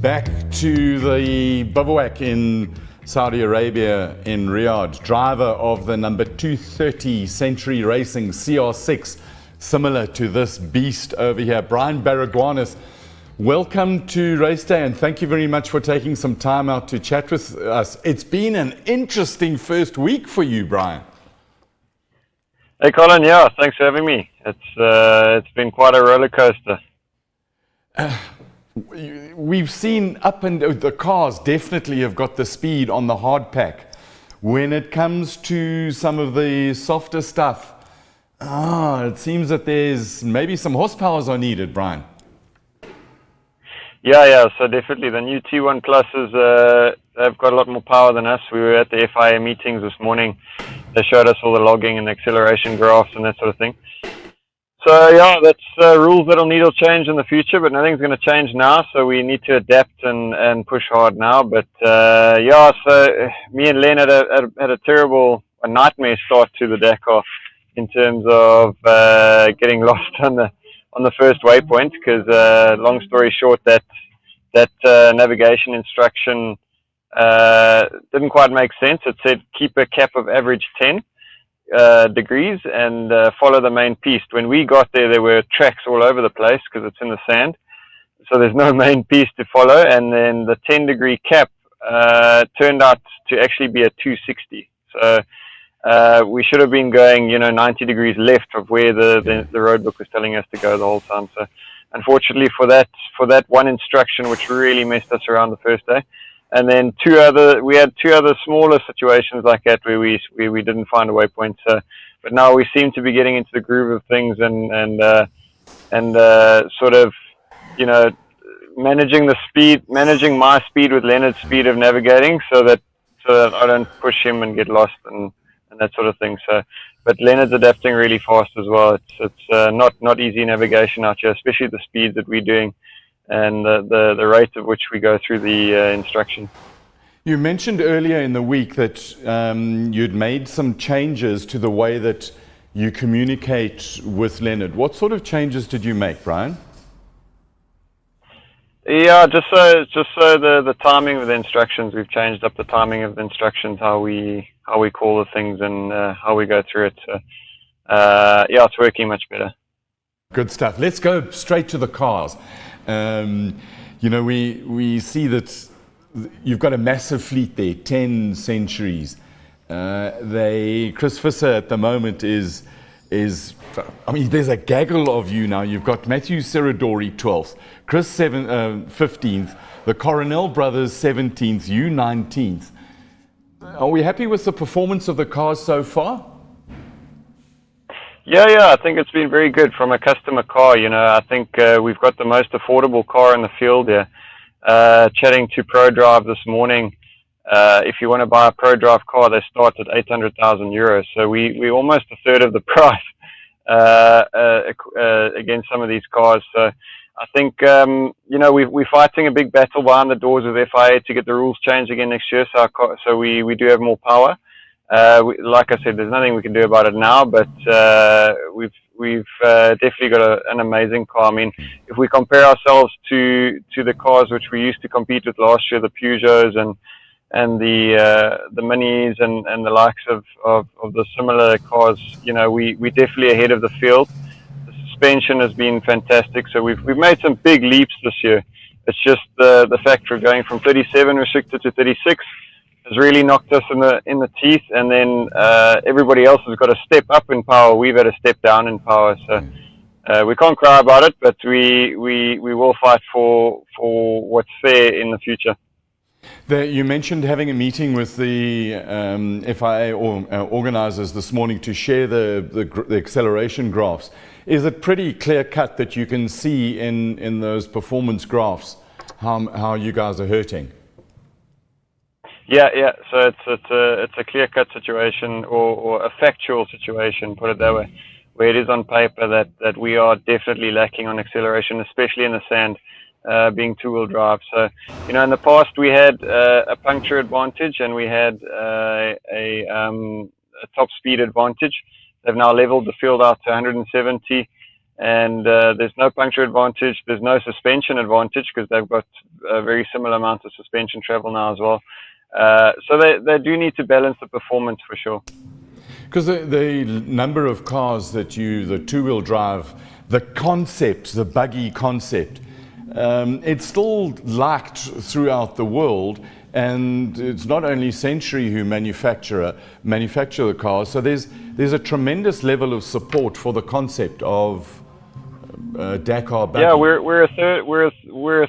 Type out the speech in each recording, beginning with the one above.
Back to the bivouac in Saudi Arabia in Riyadh. Driver of the number 230 Century Racing CR6, similar to this beast over here, BARAGWANATH. Welcome to Raceday, and thank you very much for taking some time out to chat with us. It's been an interesting first week for you, Brian. Hey Colin, yeah, thanks for having me. It's been quite a roller coaster. We've seen the cars definitely have got the speed on the hard pack. When it comes to some of the softer stuff, it seems that there's maybe some horsepowers are needed, Brian. Yeah, so definitely the new T1 Pluses, they've got a lot more power than us. We were at the FIA meetings this morning. They showed us all the logging and acceleration graphs and that sort of thing. So yeah, that's rules that'll need to change in the future, but nothing's going to change now, so we need to adapt and push hard now. But yeah, so me and Len had a nightmare start to the Dakar in terms of getting lost on the first waypoint, because long story short, that navigation instruction didn't quite make sense. It said keep a cap of average 10 degrees and follow the main piste. When we got there were tracks all over the place because it's in the sand, so there's no main piste to follow. And then the 10-degree cap turned out to actually be a 260. So we should have been going, 90 degrees left of where the road book was telling us to go the whole time. So unfortunately for that one instruction, which really messed us around the first day. And then we had two other smaller situations like that where we didn't find a waypoint. So, but now we seem to be getting into the groove of things and sort of, managing my speed with Leonard's speed of navigating, so that I don't push him and get lost and that sort of thing. So, but Leonard's adapting really fast as well. It's not easy navigation out here, especially the speeds that we're doing and the rate at which we go through the instruction. You mentioned earlier in the week that you'd made some changes to the way that you communicate with Leonard. What sort of changes did you make, Brian? Yeah, just so the timing of the instructions, we've changed up the timing of the instructions, how we call the things and how we go through it. So, yeah, it's working much better. Good stuff. Let's go straight to the cars. We see that you've got a massive fleet there, 10 Centuries. Chris Visser at the moment is, there's a gaggle of you now. You've got Matthew Seradori 12th, Chris 15th, the Coronel brothers 17th, you 19th. Are we happy with the performance of the cars so far? Yeah, I think it's been very good from a customer car. I think we've got the most affordable car in the field here. Chatting to ProDrive this morning, if you want to buy a ProDrive car, they start at 800,000 euros. So we're almost a third of the price against some of these cars. So I think, we're fighting a big battle behind the doors with FIA to get the rules changed again next year. So we do have more power. Like I said, there's nothing we can do about it now, but we've definitely got an amazing car. I mean, if we compare ourselves to the cars which we used to compete with last year, the Peugeots and the Minis and the likes of the similar cars, we're definitely ahead of the field. The suspension has been fantastic, so we've made some big leaps this year. It's just the fact we're going from 37 restricted to 36. Has really knocked us in the teeth, and then everybody else has got a step up in power. We've had a step down in power, so we can't cry about it, but we will fight for what's fair in the future. You mentioned having a meeting with the FIA organisers this morning to share the acceleration graphs. Is it pretty clear cut that you can see in those performance graphs how you guys are hurting? Yeah. So it's a clear-cut situation or a factual situation, put it that way, where it is on paper that we are definitely lacking on acceleration, especially in the sand, being two-wheel drive. So, in the past we had a puncture advantage and we had a top speed advantage. They've now leveled the field out to 170, and there's no puncture advantage, there's no suspension advantage because they've got a very similar amount of suspension travel now as well. So they do need to balance the performance for sure. Because the number of cars that the two-wheel drive, the concept, the buggy concept, it's still liked throughout the world, and it's not only Century who manufacture the cars. So there's a tremendous level of support for the concept of Dakar buggy. Yeah, we're a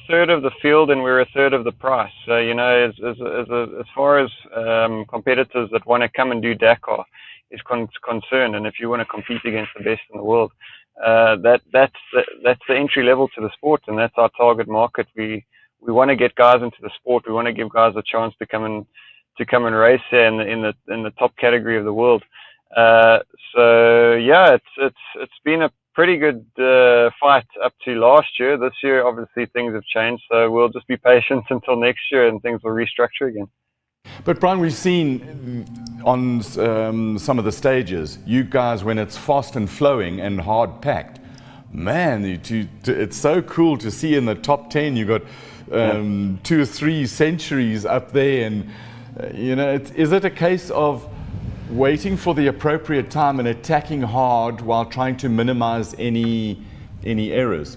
third of the field, and we're a third of the price. So as far as competitors that want to come and do Dakar is concerned, and if you want to compete against the best in the world, that's the entry level to the sport, and that's our target market. We want to get guys into the sport. We want to give guys a chance to come and race there in the top category of the world. So yeah, it's been a pretty good fight up to last year. This year, obviously, things have changed, so we'll just be patient until next year, and things will restructure again. But Brian, we've seen on some of the stages, you guys, when it's fast and flowing and hard packed, man, it's so cool to see in the top 10. You got 2 or 3 Centuries up there, and is it a case of waiting for the appropriate time and attacking hard while trying to minimize any errors?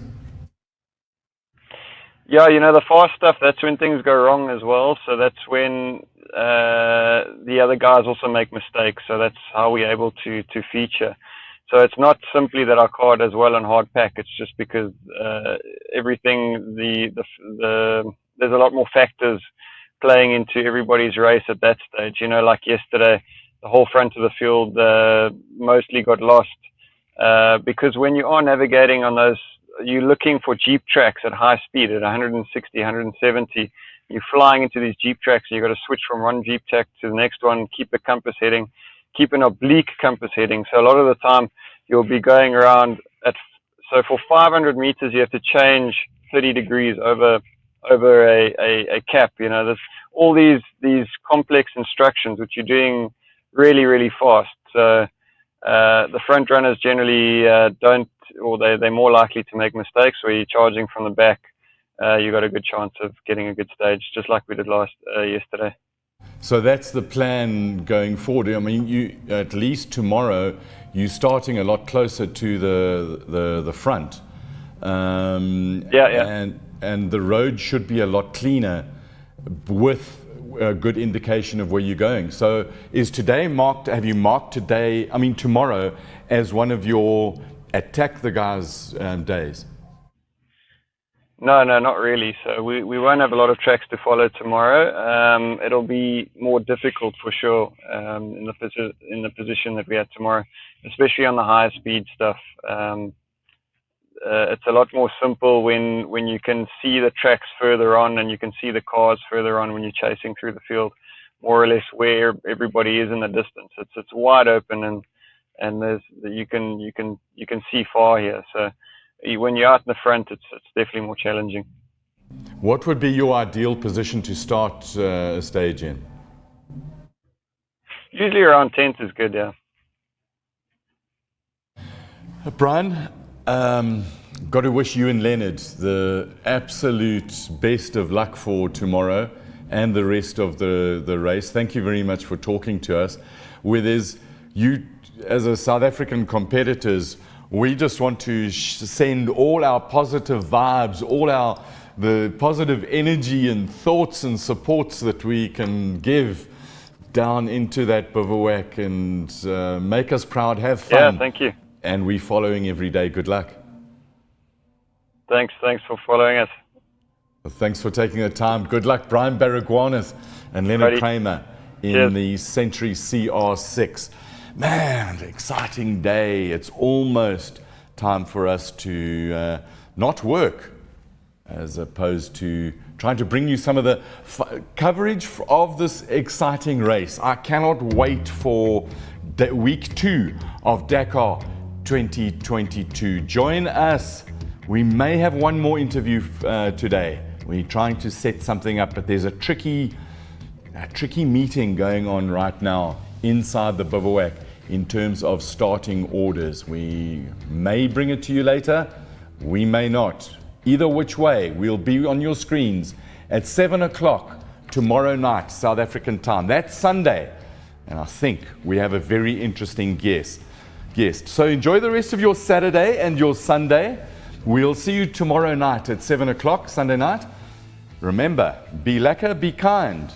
Yeah, the fast stuff, that's when things go wrong as well. So that's when the other guys also make mistakes. So that's how we're able to feature. So it's not simply that our car does well on hard pack. It's just because everything, there's a lot more factors playing into everybody's race at that stage. Like yesterday, the whole front of the field mostly got lost because when you are navigating on those, you're looking for Jeep tracks at high speed at 160, 170. You're flying into these Jeep tracks, and you've got to switch from one Jeep track to the next one, keep the compass heading, keep an oblique compass heading. So a lot of the time you'll be going around so for 500 meters, you have to change 30 degrees over a cap. There's all these complex instructions, which you're doing really, really fast. So the front runners generally don't, or they're more likely to make mistakes. Where you're charging from the back, you got a good chance of getting a good stage, just like we did yesterday. So that's the plan going forward. I mean, you at least tomorrow you're starting a lot closer to the front. And the road should be a lot cleaner with a good indication of where you're going. So is today marked, have you marked tomorrow as one of your attack the guys days? No, not really. So we won't have a lot of tracks to follow tomorrow. It'll be more difficult for sure in the position that we had tomorrow, especially on the higher speed stuff. It's a lot more simple when you can see the tracks further on and you can see the cars further on when you're chasing through the field, more or less where everybody is in the distance. It's wide open and you can see far here. So when you're out in the front, it's definitely more challenging. What would be your ideal position to start a stage in? Usually around 10th is good, yeah. Brian, got to wish you and Leonard the absolute best of luck for tomorrow and the rest of the race. Thank you very much for talking to us. You, as a South African competitors, we just want to send all our positive vibes, the positive energy and thoughts and supports that we can give down into that bivouac and make us proud, have fun. Yeah, thank you. And we're following every day. Good luck. Thanks for following us. Thanks for taking the time. Good luck, Brian BARAGWANATH and Leonard Kramer in the Century CR6. Man, exciting day. It's almost time for us to not work, as opposed to trying to bring you some of the coverage of this exciting race. I cannot wait for week 2 of Dakar 2022. Join us. We may have one more interview today. We're trying to set something up, but there's a tricky meeting going on right now inside the bivouac in terms of starting orders. We may bring it to you later, we may not. Either which way, we'll be on your screens at 7 o'clock tomorrow night, South African time. That's Sunday. And I think we have a very interesting guest. So enjoy the rest of your Saturday and your Sunday. We'll see you tomorrow night at 7 o'clock, Sunday night. Remember, be lekker, be kind,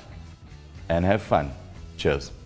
and have fun. Cheers.